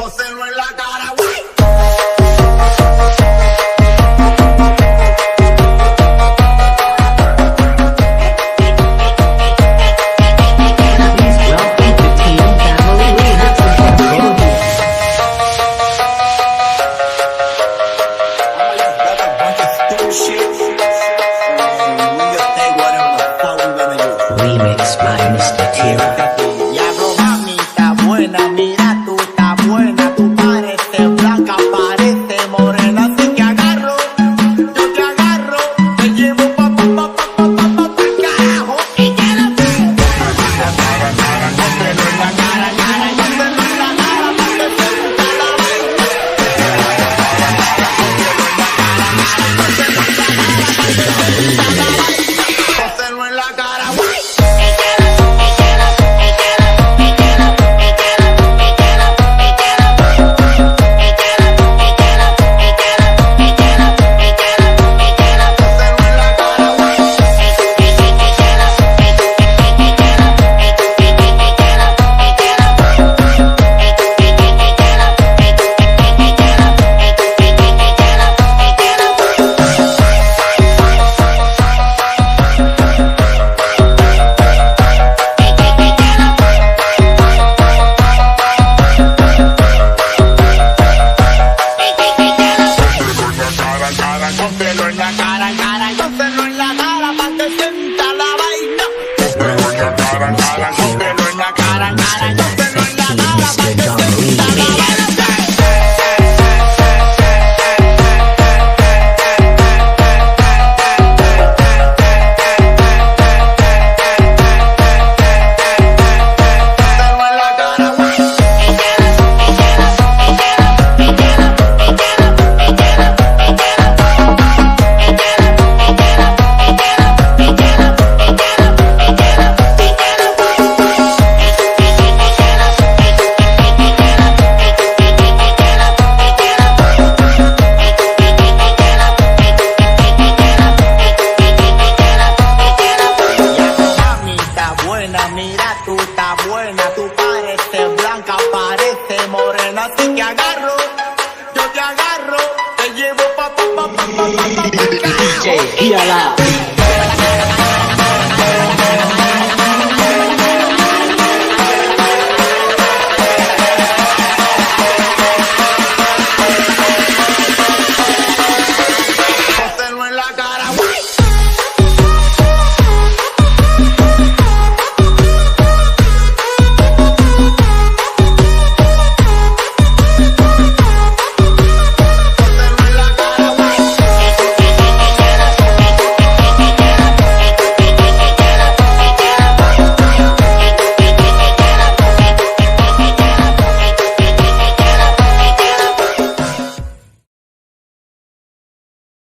Póselo en la cara, güey. Remix by Mr. Tira. Diablo, mami, está buena, mira tú, está buena, tú pareces blanca, pareces morena, así que agarro, yo te agarro, te llevo pa' carajo, y que la póselo en la cara, póselo en la cara, pa' que se puta la vaina. Póselo en la cara, güey. Póselo en la cara, póselo en la cara, pa' que sienta la vaina. Póselo en la cara, póselo en la cara, póselo en la cara, pa' que sienta la vaina. Mira tú, está buena, tú pareces blanca, pareces morena, así que agarro, yo te agarro, te llevo pa' carajo. DJ,